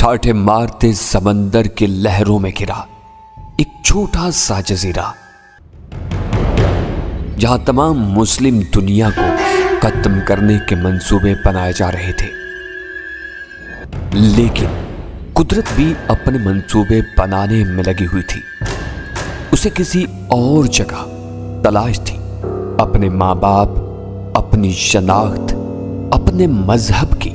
ٹھاٹھے مارتے سمندر کے لہروں میں گرا ایک چھوٹا سا جزیرہ، جہاں تمام مسلم دنیا کو ختم کرنے کے منصوبے بنائے جا رہے تھے۔ لیکن قدرت بھی اپنے منصوبے بنانے میں لگی ہوئی تھی۔ اسے کسی اور جگہ تلاش تھی، اپنے ماں باپ، اپنی شناخت، اپنے مذہب کی۔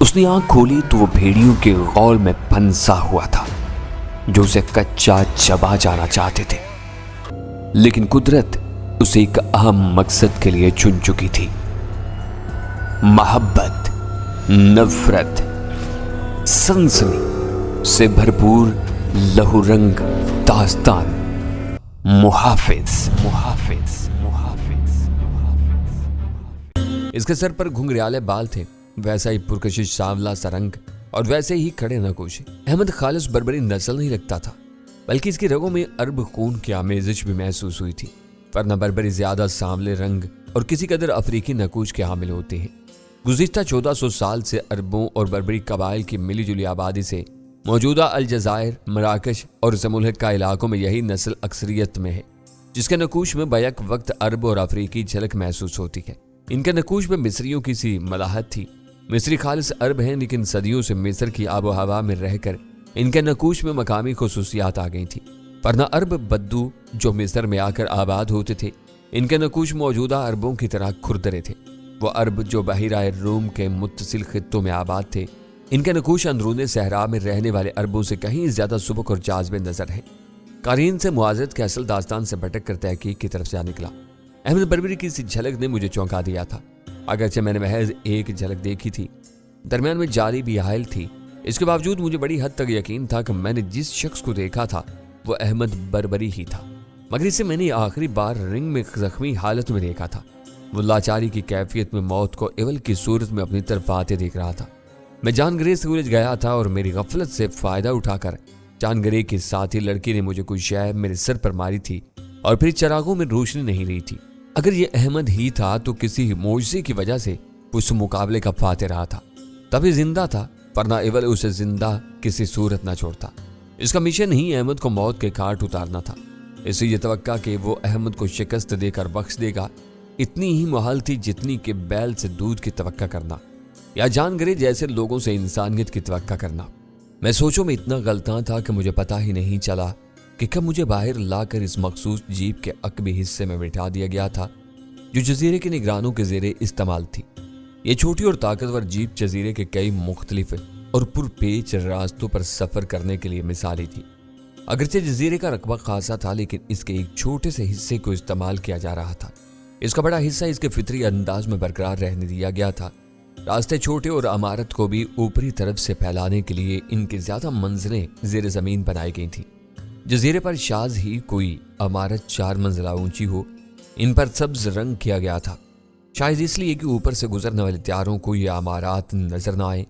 اس نے آنکھ کھولی تو وہ بھیڑیوں کے غول میں پھنسا ہوا تھا جو اسے کچا چبا جانا چاہتے تھے۔ لیکن قدرت اسے ایک اہم مقصد کے لیے چن چکی تھی، محبت، نفرت، سنسنی سے بھرپور لہو رنگ داستان۔ محافظ۔ اس کے سر پر گھنگریالے بال تھے، ویسا ہی پرکشش سانولا سا رنگ اور ویسے ہی کھڑے نگوش۔ احمد خالص بربری نسل نہیں لگتا تھا، بلکہ اس کی رگوں میں عرب خون کی آمیزش بھی محسوس ہوئی تھی، ورنہ بربری زیادہ سانولے رنگ اور کسی قدر افریقی نقوش کے حامل ہوتے ہیں۔ گزشتہ 1400 سال سے عربوں اور بربری قبائل کی ملی جلی آبادی سے موجودہ الجزائر، مراکش اور زمالک علاقوں میں یہی نسل اکثریت میں ہے، جس کے نقوش میں بیک وقت عرب اور افریقی جھلک محسوس ہوتی ہے۔ ان کے نقوش میں مصریوں کی سی ملاحت تھی۔ مصری خالص عرب ہیں، لیکن صدیوں سے مصر کی آب و ہوا میں رہ کر ان کے نقوش میں مقامی خصوصیات آ گئی تھی، ورنہ عرب بدو جو مصر میں آ کر آباد ہوتے تھے، ان کے نقوش موجودہ عربوں کی طرح کھردرے تھے۔ وہ عرب جو بحیرہ روم کے متصل خطوں میں آباد تھے، ان کے نقوش اندرون صحرا میں رہنے والے عربوں سے کہیں زیادہ سبک اور جاذب نظر ہے۔ قارئین سے معاذرت کے اصل داستان سے بھٹک کر تحقیق کی طرف جا نکلا۔ احمد بربری کی سی جھلک نے مجھے چونکا دیا تھا، اگرچہ میں نے محض ایک جھلک دیکھی تھی، درمیان میں جعلی بھی حائل تھی۔ اس کے باوجود مجھے بڑی حد تک یقین تھا کہ میں نے جس شخص کو دیکھا تھا وہ احمد بربری ہی تھا، مگر اسے میں نے آخری بار رنگ میں زخمی حالت میں دیکھا تھا۔ وہ لاچاری کی کیفیت میں موت کو اول کی صورت میں اپنی طرف آتے دیکھ رہا تھا۔ میں جان گریز سے الجھ گیا تھا اور میری غفلت سے فائدہ اٹھا کر جان گرے کی ساتھی لڑکی نے مجھے کوئی شے میرے سر پر ماری تھی اور پھر چراغوں میں روشنی نہیں رہی تھی۔ اگر یہ احمد ہی تھا تو کسی معجزے کی وجہ سے اس مقابلے کا فاتح رہا تھا، تبھی زندہ تھا، ورنہ اول اسے زندہ کسی صورت نہ چھوڑتا۔ اس کا مشن ہی احمد کو موت کے گھاٹ اتارنا تھا۔ اسے یہ توقع کہ وہ احمد کو شکست دے کر بخش دے گا اتنی ہی محال تھی جتنی کہ بیل سے دودھ کی توقع کرنا یا جان گرے جیسے لوگوں سے انسانیت کی توقع کرنا۔ میں سوچوں میں اتنا غلطاں تھا کہ مجھے پتہ ہی نہیں چلا کہ کب مجھے باہر لا کر اس مخصوص جیپ کے عقبی حصے میں بٹھا دیا گیا تھا جو جزیرے کے نگرانوں کے زیر استعمال تھی۔ یہ چھوٹی اور طاقتور جیپ جزیرے کے کئی مختلف اور پرپیچ راستوں پر سفر کرنے کے لیے مثالی تھی۔ اگرچہ جزیرے کا رقبہ خاصا تھا، لیکن اس کے ایک چھوٹے سے حصے کو استعمال کیا جا رہا تھا۔ اس کا بڑا حصہ اس کے فطری انداز میں برقرار رہنے دیا گیا تھا۔ راستے چھوٹے اور عمارت کو بھی اوپری طرف سے پھیلانے کے لیے ان کی زیادہ منزلیں زیر زمین بنائی گئی تھیں۔ جزیرے پر شاذ ہی کوئی عمارت 4 منزلہ اونچی ہو، ان پر سبز رنگ کیا گیا تھا، شاید اس لیے کہ اوپر سے گزرنے والے طیاروں کو یہ عمارات نظر نہ آئے۔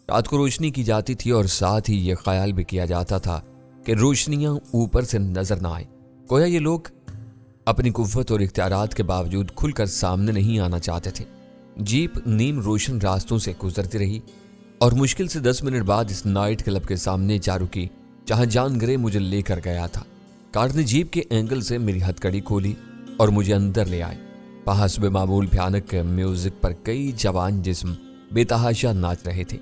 رات کو روشنی کی جاتی تھی اور ساتھ ہی یہ خیال بھی کیا جاتا تھا کہ روشنیاں اوپر سے نظر نہ آئیں، گویا یہ لوگ اپنی قوت اور اختیارات کے باوجود کھل کر سامنے نہیں آنا چاہتے تھے۔ جیپ نیم روشن راستوں سے گزرتی رہی اور مشکل سے 10 منٹ بعد اس نائٹ کلب کے سامنے جا رکی جہاں جان گرے مجھے لے کر گیا تھا۔ کار نے جیپ کے اینگل سے میری ہتھکڑی کھولی اور مجھے اندر لے آئے۔ بحسب معمول بھیانک میوزک پر کئی جوان جسم بے تحاشا ناچ رہے تھے۔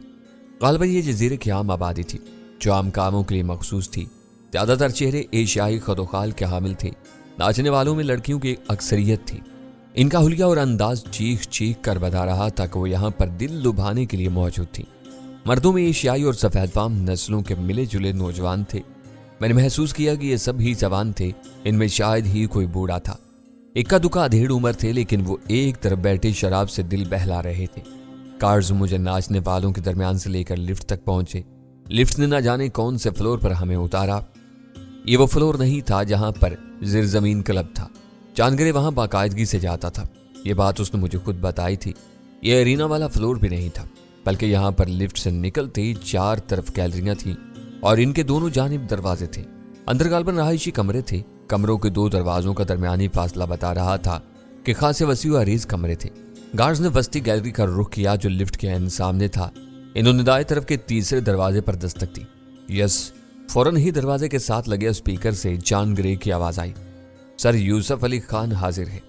غالباً یہ جزیرے کی عام آبادی تھی جو عام کاموں کے لیے مخصوص تھی۔ زیادہ تر چہرے ایشیائی خد و خال کے حامل تھے۔ ناچنے والوں میں لڑکیوں کی اکثریت تھی۔ ان کا حلیہ اور انداز چیخ چیخ کر بتا رہا تھا کہ وہ یہاں پر دل لبھانے کے لیے موجود تھی۔ مردوں میں ایشیائی اور سفید فام نسلوں کے ملے جلے نوجوان تھے۔ میں نے محسوس کیا کہ یہ سب ہی جوان تھے، ان میں شاید ہی کوئی بوڑھا تھا۔ اکا دکا ادھیڑ عمر تھے، لیکن وہ ایک طرف بیٹھے شراب سے دل بہلا رہے تھے۔ کارز مجھے ناچنے والوں کے درمیان سے لے کر لفٹ تک پہنچے۔ لفٹ نے نہ جانے کون سے فلور پر ہمیں اتارا۔ یہ وہ فلور نہیں تھا جہاں پر زیر زمین کلب تھا۔ جانگرے وہاں باقاعدگی سے جاتا تھا، یہ بات اس نے مجھے خود بتائی تھی۔ یہ ارینا والا فلور بھی نہیں تھا، بلکہ یہاں پر لفٹ سے نکلتے ہی 4 طرف گیلریاں تھیں اور ان کے دونوں جانب دروازے تھے۔ اندر غالباً رہائشی کمرے تھے۔ کمروں کے 2 دروازوں کا درمیانی فاصلہ بتا رہا تھا کہ خاصے وسیع و عریض کمرے تھے۔ گارڈز نے وسطی گیلری کا رخ کیا جو لفٹ کے عین سامنے تھا۔ इन्होंने दाएं तरफ के तीसरे दरवाजे पर दस्तक दी। यस, फौरन ही दरवाजे के साथ लगे स्पीकर से जॉन ग्रे की आवाज आई, सर यूसुफ अली खान हाजिर है।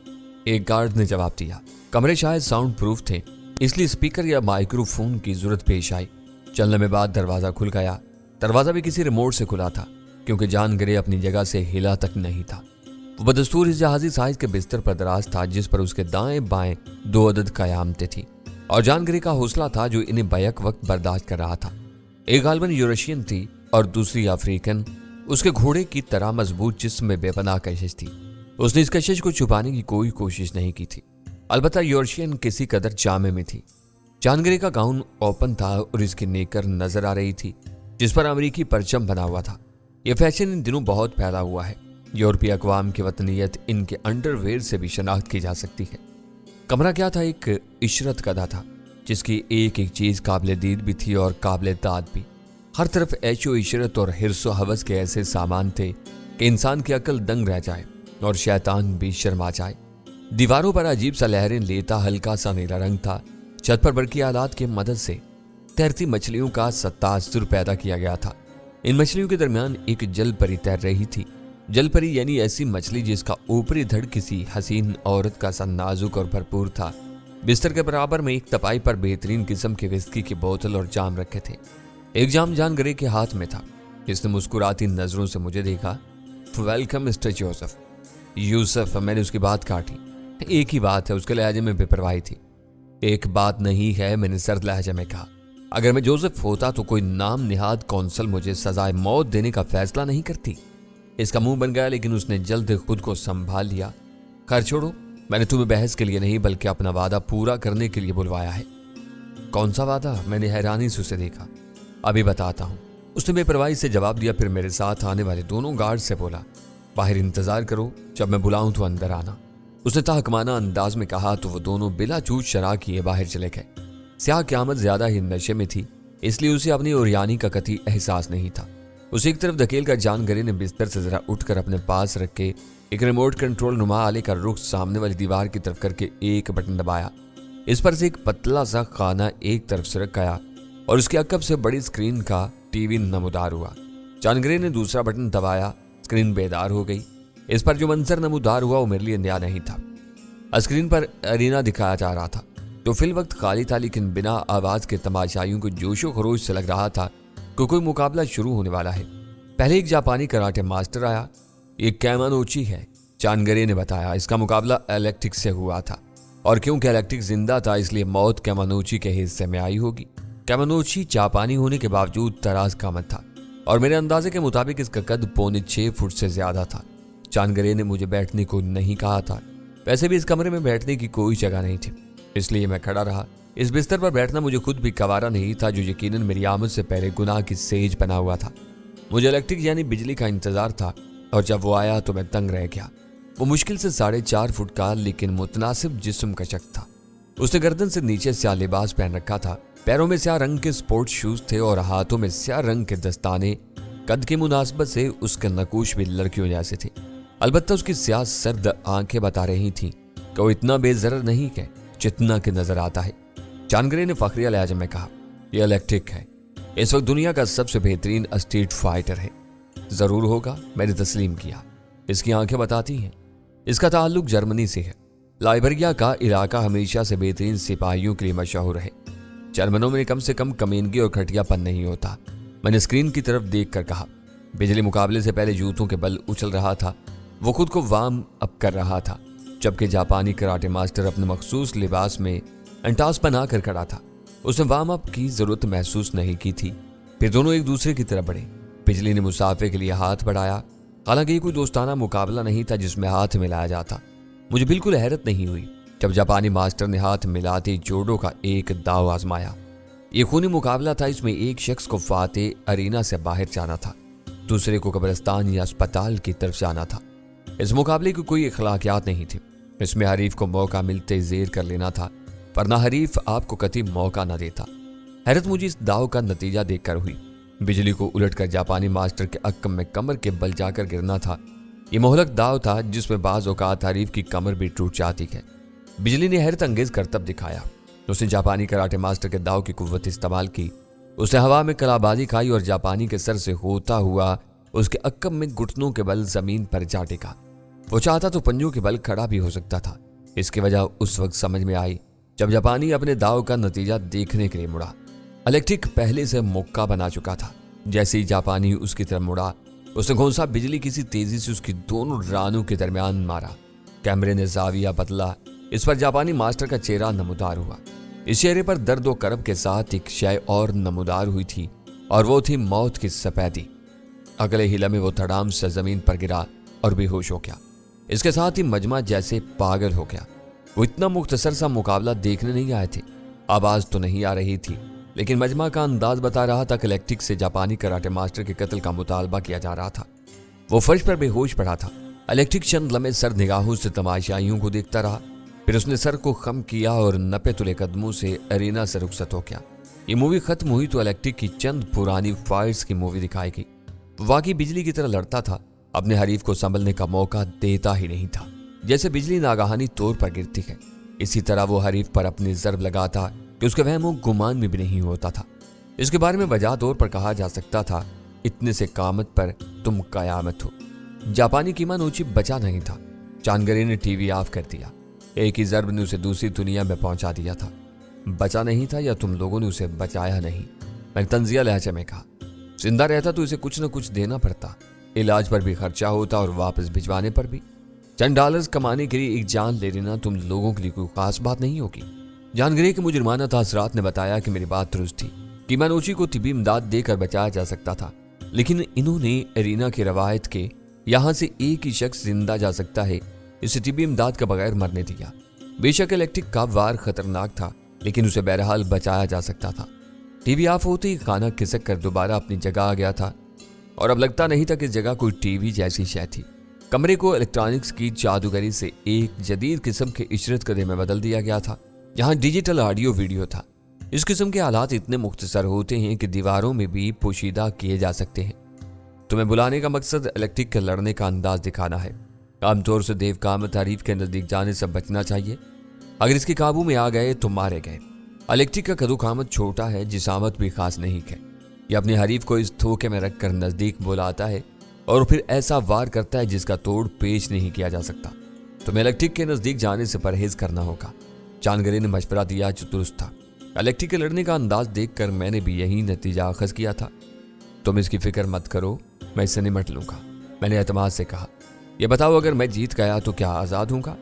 एक गार्ड ने जवाब दिया। कमरे शायद साउंड प्रूफ थे, इसलिए स्पीकर या माइक्रोफोन की जरूरत पेश आई। चलने में बाद दरवाजा खुल गया। दरवाजा भी किसी रिमोट से खुला था, क्योंकि जॉन ग्रे अपनी जगह से हिला तक नहीं था। वो बदस्तूर इस जहाजी साइज के बिस्तर पर दराज था, जिस पर उसके दाएं बाएं 2 अदद कयामतें थी, और जॉन ग्रे का हौसला था जो इन्हें बैक वक्त बर्दाश्त कर रहा था। एक गालबन यूरेशियन थी और दूसरी अफ्रीकन। उसके घोड़े की तरह मजबूत जिस्म में बेपनाह कशिश थी। उसने इस कशिश को छुपाने की कोई कोशिश नहीं की थी। अलबत्ता यूरेशियन किसी कदर जामे में थी। जॉन ग्रे का गाउन ओपन था और इसकी नेकर नजर आ रही थी, जिस पर अमेरिकी परचम बना हुआ था। यह फैशन इन दिनों बहुत फैला हुआ है। यूरोपीय अक़वाम की वतनियत इनके अंडरवेयर से भी शनाख्त की जा सकती है। कमरा क्या था? एक इशरत कदा था, जिसकी एक एक चीज काबिल दीद भी थी और काबिल दाद भी। हर तरफ ऐशो इशरत और हिर्सो हवस के ऐसे सामान थे कि इंसान की अकल दंग रह जाए और शैतान भी शर्मा जाए। दीवारों पर अजीब सा लहरें लेता हल्का सा नीला रंग था। छत पर बरकी आलात की मदद से तैरती मछलियों का सत्तासुर पैदा किया गया था। इन मछलियों के दरमियान एक जल परी तैर रही थी। जल परी यानी ऐसी मछली जिसका ऊपरी धड़ किसी हसीन औरत का सा नाजुक और भरपूर था। बिस्तर के बराबर में एक तपाई पर बेहतरीन किस्म के विस्की की बोतल और जाम रखे थे। एक जाम जॉन ग्रे के हाथ में था। जिसने मुस्कुराती नजरों से मुझे देखा। Welcome mister Joseph. यूसुफ, मैंने उसकी बात काटी। एक ही बात है, उसके लहजे में बेपरवाही थी। एक बात नहीं है, मैंने सर्द लहजे में कहा। अगर मैं जोसेफ होता तो कोई नाम निहाद कौंसल मुझे सजाए मौत देने का फैसला नहीं करती। इसका मुंह बन गया, लेकिन उसने जल्द खुद को संभाल लिया। खैर छोड़ो, मैंने तुम्हें बहस के लिए नहीं बल्कि अपना वादा पूरा करने के लिए बुलवाया है। कौन सा वादा? मैंने हैरानी से उसे देखा। अभी बताता हूँ, उसने बेपरवाही से जवाब दिया। फिर मेरे साथ आने वाले दोनों गार्ड से बोला, बाहर इंतजार करो, जब मैं बुलाऊं तो अंदर आना। उसने ताहकमाना अंदाज में कहा तो वो दोनों बिला चूत शराब किए बाहर चले गए। स्याह क़यामत ज्यादा ही नशे में थी, इसलिए उसे अपनी ओरियानी का कतई एहसास नहीं था। उसे एक तरफ धकेल कर जॉन ग्रे ने बिस्तर से जरा उठकर अपने पास रख के एक रिमोट कंट्रोल नुमा आले का रुख सामने वाली दीवार की तरफ करके एक बटन दबाया। इस पर से एक पतला सा खाना एक तरफ से रखाया और उसके अकब से बड़ी स्क्रीन का टीवी नमूदार हुआ। जॉन ग्रे ने दूसरा बटन दबाया, स्क्रीन बेदार हो गई। इस पर जो मंजर नमूदार हुआ वो मेरे लिए नया नहीं था। स्क्रीन पर अरीना दिखाया जा रहा था, जो फिल वक्त खाली था, लेकिन बिना आवाज के तमाशाइयों को जोशो खरोश से लग रहा था कि कोई मुकाबला शुरू होने वाला है। पहले एक जापानी कराटे मास्टर आया। ये कैमानोची है, जॉन ग्रे ने बताया। इसका मुकाबला इलेक्ट्रिक से हुआ था, और क्योंकि इलेक्ट्रिक जिंदा था इसलिए मौत कैमानोची के हिस्से में आई होगी। कैमानोची जापानी होने के बावजूद तराज कामत था, और मेरे अंदाजे के मुताबिक इसका कद 6.25 फुट से ज्यादा था। जॉन ग्रे ने मुझे बैठने को नहीं कहा था। वैसे भी इस कमरे में बैठने की कोई जगह नहीं थी, इसलिए मैं खड़ा रहा। इस बिस्तर पर बैठना मुझे खुद भी गवारा नहीं था, जो यकीनन मेरी आमद से पहले गुनाह की सेज बना हुआ था। मुझे इलेक्ट्रिक यानी बिजली का इंतजार था, और जब वो आया तो मैं तंग रह गया। वो मुश्किल से 4.5 फुट का लेकिन मुतनासिब जिस्म का शख्स था। उसने गर्दन से नीचे स्याह लिबास पहन रखा था, पैरों में स्याह रंग के स्पोर्ट्स शूज थे और हाथों में स्याह रंग के दस्ताने। कद की मुनासबत से उसके नकूश भी लड़कियों जैसे थे। अलबत्ता उसकी स्याह सर्द आंखें बता रही थीं कि वो इतना बेजरर नहीं है जितना कि नजर आता है। जॉन ग्रे ने फखरिया लहजे में कहा, यह इलेक्ट्रिक है, इस वक्त दुनिया का सबसे बेहतरीन स्ट्रीट फाइटर है। जरूर होगा, मैंने तस्लीम किया। इसकी आंखें बताती हैं। इसका ताल्लुक जर्मनी से है। लाइबेरिया का इलाका हमेशा से बेहतरीन सिपाहियों के लिए मशहूर है। जर्मनों में कम से कम कमीनगी और खटियापन नहीं होता। मैंने स्क्रीन की तरफ देख कर कहा। बिजली मुकाबले से पहले जूतों के बल उछल रहा था। वो खुद को वार्म अप कर रहा था, जबकि जापानी कराटे मास्टर अपने मखसूस लिबास में अंटास बना कर खड़ा था। उसने वार्म अप की जरूरत महसूस नहीं की थी। फिर दोनों एक दूसरे की तरफ बढ़े। बिजली ने मुसाफे के लिए हाथ बढ़ाया। हालांकि ये कोई दोस्ताना मुकाबला नहीं था जिसमें हाथ मिलाया जाता। मुझे बिल्कुल हैरत नहीं हुई जब जापानी मास्टर ने हाथ मिलाते जोड़ों का एक दाव आजमाया। ये खूनी मुकाबला था। इसमें एक शख्स को फाते अरीना से बाहर जाना था, दूसरे को कब्रिस्तान या अस्पताल की तरफ जाना था। इस मुकाबले की कोई अखलाकियात नहीं थी। इसमें हरीफ को मौका मिलते जेर कर लेना था, वरना हरीफ आपको कतई मौका न देता। हैरत मुझे इस दाव का नतीजा देखकर हुई। बिजली को उलटकर जापानी मास्टर के अक्कम में कमर के बल जाकर गिरना था। ये मोहलक दाव था जिसमें बाज औकात हरीफ की कमर भी टूट जाती है। बिजली ने हैरत अंगेज करतब दिखाया। उसने जापानी कराटे मास्टर के दाव की कुव्वत इस्तेमाल की। उसने हवा में कलाबाजी खाई और जापानी के सर से होता हुआ उसके अक्कम में घुटनों के बल जमीन पर जा टिका। वो चाहता तो पंजों के बल खड़ा भी हो सकता था। इसकी वजह उस वक्त समझ में आई जब जापानी अपने दाव का नतीजा देखने के लिए मुड़ा। इलेक्ट्रिक पहले से मुक्का बना चुका था। जैसे ही जापानी उसकी तरफ मुड़ा, उसने घोंसा बिजली किसी तेजी से उसकी दोनों रानों के दरमियान मारा। कैमरे ने जाविया बदला। इस पर जापानी मास्टर का चेहरा नमूदार हुआ। इस चेहरे पर दर्द व करब के साथ एक शय और नमूदार हुई थी, और वो थी मौत की सफेदी। अगले ही लम्हे वो धड़ाम से जमीन पर गिरा और बेहोश हो गया। इसके साथ ही मजमा जैसे पागल हो गया। वो इतना मुख्तसर सा मुकाबला देखने नहीं आए थे। आवाज तो नहीं आ रही थी, लेकिन मजमा का अंदाज बता रहा था कि इलेक्ट्रिक से जापानी कराटे मास्टर के कत्ल का मुतालबा किया जा रहा था। वो फर्श पर बेहोश पड़ा था। इलेक्ट्रिक चंद लम्हे सर निगाहों से तमाशाइयों को देखता रहा। फिर उसने सर को खम किया और नपे तुले कदमों से अरीना से रुखसत हो गया। ये मूवी खत्म हुई तो इलेक्ट्रिक की चंद पुरानी फाइट्स की मूवी दिखाई गई। वाकई बिजली की तरह लड़ता था, अपने हरीफ को संभलने का मौका देता ही नहीं था। जैसे बिजली नागाहानी तौर पर गिरती है, इसी तरह वो हरीफ पर अपनी जर्ब लगाता कि उसके वहमो गुमान में भी नहीं होता था। इसके बारे में वजह तौर पर कहा जा सकता था, इतने से कामत पर तुम कयामत हो। जापानी कीमा नोची बचा नहीं था। चांदगरे ने टीवी ऑफ कर दिया। एक ही जर्ब ने उसे दूसरी दुनिया में पहुंचा दिया था। बचा नहीं था या तुम लोगों ने उसे बचाया नहीं, मैंने तंजिया लहजे में कहा। जिंदा रहता तो इसे कुछ न कुछ देना पड़ता। इलाज पर भी खर्चा होता और वापस भिजवाने पर भी। चंद डॉलर्स कमाने के लिए एक जान ले लेना तुम लोगों के लिए कोई खास बात नहीं होगी। जानगरे के मुजरमाना तासरात ने बताया कि मेरी बात दुरुस्त थी। कीमानोची को तिबी इमदाद देकर बचाया जा सकता था, लेकिन इन्होंने एरिना की रवायत के यहाँ से एक ही शख्स जिंदा जा सकता है, इसे तिबी इमदाद का बगैर मरने दिया। बेशक इलेक्ट्रिक का वार खतरनाक था, लेकिन उसे बहरहाल बचाया जा सकता था। टीवी ऑफ होते ही खाना खिसक कर दोबारा अपनी जगह आ गया था, और अब लगता नहीं था कि इस जगह कोई टीवी जैसी शय थी। कमरे को इलेक्ट्रॉनिक्स की जादूगरी से एक जदीद किस्म के इशरत कदे में बदल दिया गया था। यहाँ डिजिटल ऑडियो वीडियो था। इस किस्म के हालात इतने मुख्तसर होते हैं कि दीवारों में भी पोशीदा किए जा सकते हैं। तुम्हें बुलाने का मकसद इलेक्ट्रिक के लड़ने का अंदाज दिखाना है। आमतौर से देव काम तारीफ के नजदीक जाने से बचना चाहिए। अगर इसके काबू में आ गए तो मारे गए। इलेक्ट्रिक का कदू कामत छोटा है, जिसामत भी खास नहीं है। ये अपने हरीफ को इस धोखे में रखकर नजदीक बुलाता है और फिर ऐसा वार करता है जिसका तोड़ पेश नहीं किया जा सकता। तुम्हें इलेक्ट्रिक के नजदीक जाने से परहेज करना होगा। चांदगरे ने मशवरा दिया जो दुरुस्त था। इलेक्ट्रिक के लड़ने का अंदाज देखकर मैंने भी यही नतीजा अखज किया था। तुम इसकी फिक्र मत करो, मैं इससे निमट लूंगा, मैंने एतमाद से कहा। यह बताओ, अगर मैं जीत गया तो क्या आजाद हूंगा?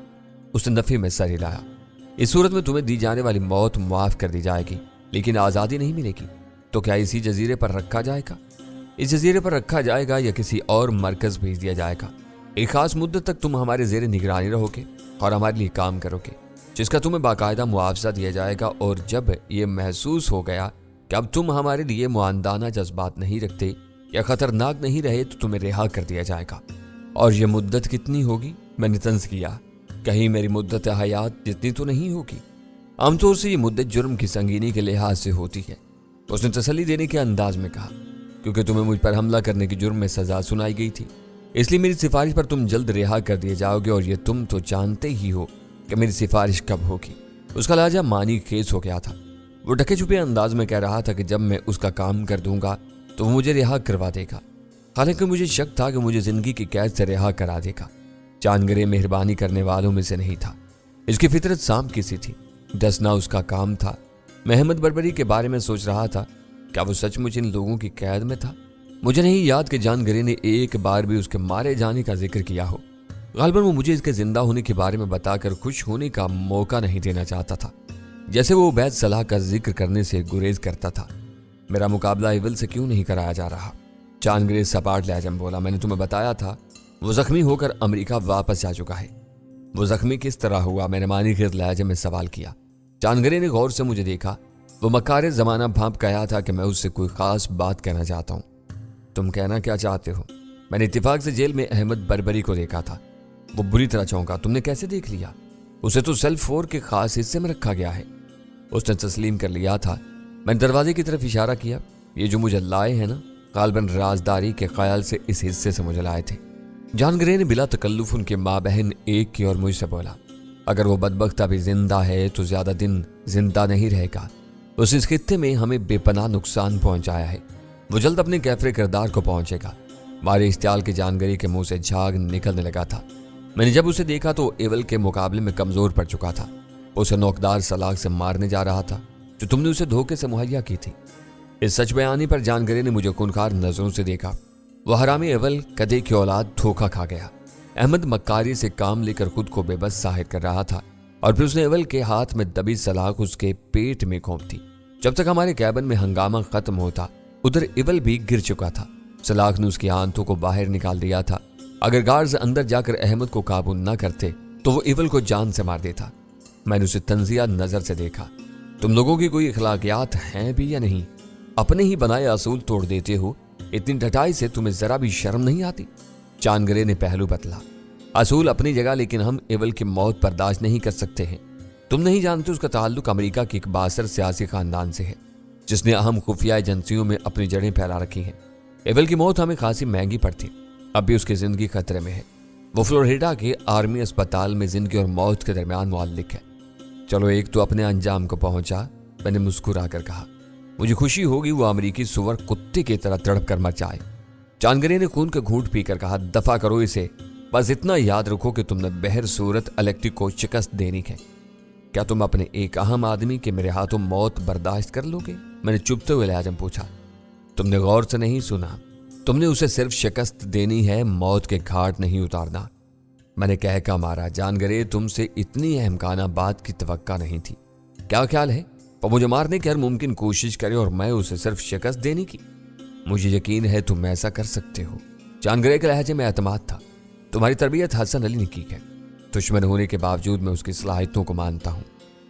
उसने नफी में सर हिलाया। इस सूरत में तुम्हें दी जाने वाली मौत माफ कर दी जाएगी, लेकिन आजादी नहीं मिलेगी। तो क्या इसी जजीरे पर रखा जाएगा? इस जजीरे पर रखा जाएगा या किसी और मरकज भेज दिया जाएगा? एक खास मुद्दत तक तुम हमारे जेर निगरानी रहोगे और हमारे लिए काम करोगे, जिसका तुम्हें बाकायदा मुआवजा दिया जाएगा। और जब ये महसूस हो गया कि अब तुम हमारे लिए मुआंदाना जज्बात नहीं रखते या खतरनाक नहीं रहे, तो तुम्हें रिहा कर दिया जाएगा। और ये मुद्दत कितनी होगी? मैंने तंज किया। कहीं मेरी मुद्दत हयात जितनी तो नहीं होगी। आमतौर से ये मुद्दत जुर्म की संगीनी के लिहाज से होती है, उसने तसल्ली देने के अंदाज में कहा। क्योंकि तुम्हें मुझ पर हमला करने की जुर्म में सजा सुनाई गई थी, इसलिए मेरी सिफारिश पर तुम जल्द रिहा कर दिए जाओगे। और ये तुम तो जानते ही हो कि मेरी सिफारिश कब होगी। उसका लहजा मानी खेज हो गया था। वो ढके छुपे अंदाज में कह रहा था कि जब मैं उसका काम कर दूंगा तो वो मुझे रिहा करवा देगा। हालांकि मुझे शक था कि मुझे जिंदगी की कैद से रिहा करा देगा। चांदगरे मेहरबानी करने वालों में से नहीं था। इसकी फितरत सांप की सी थी। डसना उसका काम था। मैं अहमद बरबरी के बारे में सोच रहा था, क्या वो सचमुच इन लोगों की कैद में था? मुझे नहीं याद कि जानगरे ने एक बार भी उसके मारे जाने का जिक्र किया हो। गालिबन वो मुझे इसके जिंदा होने के बारे में बताकर खुश होने का मौका नहीं देना चाहता था, जैसे वो उबैद सलाह का जिक्र करने से गुरेज करता था। मेरा मुकाबला इवल से क्यों नहीं कराया जा रहा? चांदगरे सपाट लहजे में बोला। मैंने तुम्हें बताया था वो जख्मी होकर अमेरिका वापस जा चुका है। वो जख्मी किस तरह हुआ? मैंने मानी खेत लहजे में सवाल किया। चांदगरे ने गौर से मुझे देखा। वो मकारे जमाना भाप गया था कि मैं उससे कोई खास बात कहना चाहता हूँ। तुम कहना क्या चाहते हो? मैंने इत्तेफाक से जेल में अहमद बरबरी को देखा था। वो बुरी तरह चौंका। तुमने कैसे देख लिया? उसे तो सेल 4 के खास हिस्से में रखा गया है। उसने तस्लीम कर लिया था। मैंने दरवाजे की तरफ इशारा किया। ये जो मुझे लाए हैं ना, गालिबन राजदारी के ख्याल से इस हिस्से से मुझे लाए थे। जानगरे ने बिला तकल्लुफ उनके माँ बहन एक की और मुझसे बोला। اگر وہ بدبخت ابھی زندہ ہے تو زیادہ دن زندہ نہیں رہے گا۔ اس خطے میں ہمیں بے پناہ نقصان پہنچایا ہے، وہ جلد اپنے کیفر کردار کو پہنچے گا۔ ہمارے اشتعال کی جانگری کے منہ سے جھاگ نکلنے لگا تھا۔ میں نے جب اسے دیکھا تو ایول کے مقابلے میں کمزور پڑ چکا تھا۔ اسے نوکدار سلاخ سے مارنے جا رہا تھا جو تم نے اسے دھوکے سے مہیا کی تھی۔ اس سچ بیانی پر جانگری نے مجھے خونخوار نظروں سے دیکھا۔ وہ حرامی ایول کدے کی اولاد دھوکا کھا گیا۔ احمد مکاری سے کام لے کر خود کو بے بس ظاہر کر رہا تھا اور پھر اس نے ایول کے ہاتھ میں دبی سلاخ اس کے پیٹ میں گھونپ دی۔ جب تک ہمارے کیبن میں ہنگامہ ختم ہوتا ادھر ایول بھی گر چکا تھا۔ سلاخ نے اس کی آنتوں کو باہر نکال دیا تھا۔ اگر گارڈز اندر جا کر احمد کو قابو نہ کرتے تو وہ ایول کو جان سے مار دیتا۔ میں نے اسے تنزیہ نظر سے دیکھا۔ تم لوگوں کی کوئی اخلاقیات ہیں بھی یا نہیں؟ اپنے ہی بنائے اصول توڑ دیتے ہو، اتنی ڈٹائی سے تمہیں ذرا بھی شرم نہیں آتی؟ جانگرے نے پہلو بدلا۔ اصول اپنی جگہ، لیکن ہم ایول کی موت برداشت نہیں کر سکتے ہیں۔ تم نہیں جانتے اس کا تعلق امریکہ کے ایک بااثر سیاسی خاندان سے ہے جس نے اہم خفیہ ایجنسیوں میں اپنی جڑیں پھیلا رکھی ہیں۔ ایول کی موت ہمیں خاصی مہنگی پڑتی، اب بھی اس کی زندگی خطرے میں ہے۔ وہ فلوریڈا کے آرمی اسپتال میں زندگی اور موت کے درمیان معلق ہے۔ چلو ایک تو اپنے انجام کو پہنچا، میں نے مسکرا کر کہا۔ مجھے خوشی ہوگی وہ امریکی سور کتے کی طرح تڑپ کر مر جائے۔ جانگرے نے خون کا گھونٹ پی کر کہا، دفع کرو اسے، بس اتنا یاد رکھو کہ تم نے بہر صورت الیکٹرک کو شکست دینی ہے۔ کیا تم اپنے ایک اہم آدمی کے میرے ہاتھوں موت برداشت کر لو گے؟ میں نے چپتے ہوئے لہجے میں پوچھا۔ تم نے غور سے نہیں سنا، تم نے اسے صرف شکست دینی ہے، موت کے گھاٹ نہیں اتارنا۔ میں نے کہہ کا مارا، جانگرے تم سے اتنی احمقانہ بات کی توقع نہیں تھی۔ کیا خیال ہے وہ مجھے مارنے کی ہر ممکن کوشش کرے اور میں اسے صرف شکست دینے کی؟ مجھے یقین ہے تم ایسا کر سکتے ہو۔ جانگرے کے لہجے میں اعتماد تھا۔ تمہاری تربیت حسن علی نے کی ہے، دشمن ہونے کے باوجود میں اس کی صلاحیتوں کو مانتا ہوں۔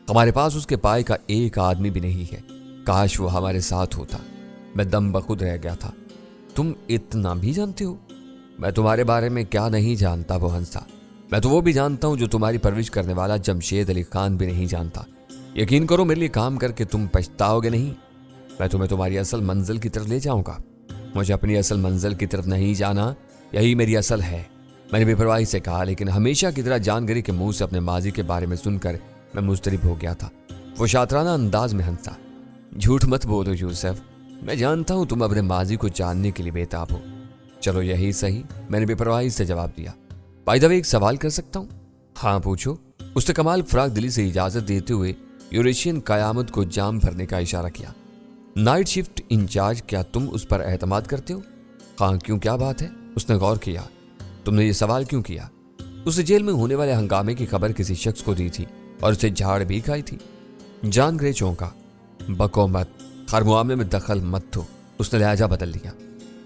ہمارے پاس اس کے پائے کا ایک آدمی بھی نہیں ہے، کاش وہ ہمارے ساتھ ہوتا۔ میں دم بخود رہ گیا تھا۔ تم اتنا بھی جانتے ہو؟ میں تمہارے بارے میں کیا نہیں جانتا وہ ہنسا۔ میں تو وہ بھی جانتا ہوں جو تمہاری پرورش کرنے والا جمشید علی خان بھی نہیں جانتا۔ یقین کرو میرے لیے کام کر کے تم پچھتاؤ گے نہیں۔ میں تمہیں تمہاری اصل منزل کی طرف لے جاؤں گا۔ مجھے اپنی اصل منزل کی طرف نہیں جانا، یہی میری اصل ہے، میں نے بے پرواہی سے کہا، لیکن ہمیشہ کی طرح جانگری کے منہ سے اپنے ماضی کے بارے میں سن کر میں مضطرب ہو گیا تھا۔ وہ شاطرانہ انداز میں ہنسا۔ جھوٹ مت بولو یوسف، میں جانتا ہوں تم اپنے ماضی کو جاننے کے لیے بےتاب ہو۔ چلو یہی صحیح، میں نے بے پرواہی سے جواب دیا۔ بائی دا وے ایک سوال کر سکتا ہوں؟ ہاں پوچھو، اس نے کمال فراق دلی سے اجازت دیتے ہوئے یوریشین قیامت کو جام بھرنے کا اشارہ کیا۔ نائٹ شفٹ انچارج، کیا تم اس پر اعتماد کرتے ہو؟ ہاں، کیوں کیا بات ہے؟ اس نے غور کیا۔ تم نے یہ سوال کیوں کیا؟ اسے جیل میں ہونے والے ہنگامے کی خبر کسی شخص کو دی تھی اور اسے جھاڑ بھی کھائی تھی۔ جان گرے چونکا۔ بکو مت، ہر معاملے میں دخل مت دو، اس نے لہجہ بدل لیا۔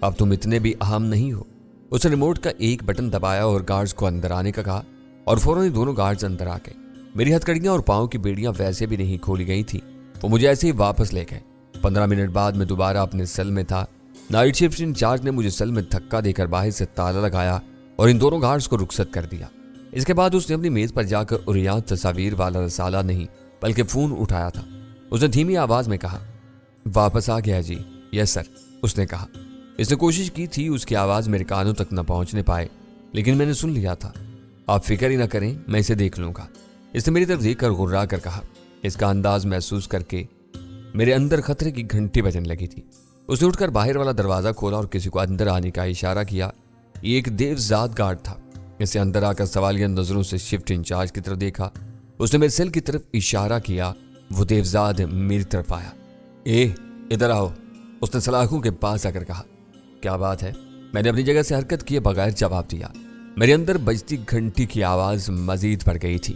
اب تم اتنے بھی اہم نہیں ہو۔ اس نے ریموٹ کا ایک بٹن دبایا اور گارڈز کو اندر آنے کا کہا اور فوراً ہی دونوں گارڈز اندر آ گئے۔ میری ہتھکڑیاں اور پاؤں کی بیڑیاں ویسے بھی نہیں کھولی گئی تھی، وہ مجھے ایسے ہی واپس لے گئے۔ 15 منٹ بعد میں دوبارہ اپنے سیل میں تھا۔ نائٹ شفٹ انچارج نے مجھے سیل میں دھکا دے کر باہر سے تالا لگایا اور ان دونوں گارڈز کو رخصت کر دیا۔ اس کے بعد اس نے اپنی میز پر جا کر عریات تصاویر والا رسالہ نہیں بلکہ فون اٹھایا تھا۔ اس نے دھیمی آواز میں کہا، واپس آ گیا جی؟ یس سر، اس نے کہا۔ اس نے کوشش کی تھی اس کی آواز میرے کانوں تک نہ پہنچنے پائے، لیکن میں نے سن لیا تھا۔ آپ فکر ہی نہ کریں، میں اسے دیکھ لوں گا، اس نے میری طرف دیکھ کر غرا کر کہا۔ اس کا انداز محسوس کر کے میرے اندر خطرے کی گھنٹی بجنے لگی تھی۔ اس نے اٹھ کر باہر والا دروازہ کھولا اور کسی کو اندر آنے کا اشارہ کیا۔ یہ ایک دیوزاد گارڈ تھا۔ اسے اندر آ کر سوالیہ نظروں سے شفٹ انچارج کی طرف دیکھا۔ اس نے میرے سیل کی طرف اشارہ کیا۔ وہ دیوزاد میری طرف آیا۔ ادھر آؤ، اس نے سلاخوں کے پاس آ کر کہا۔ کیا بات ہے؟ میں نے اپنی جگہ سے حرکت کیے بغیر جواب دیا۔ میرے اندر بجتی گھنٹی کی آواز مزید بڑھ گئی تھی۔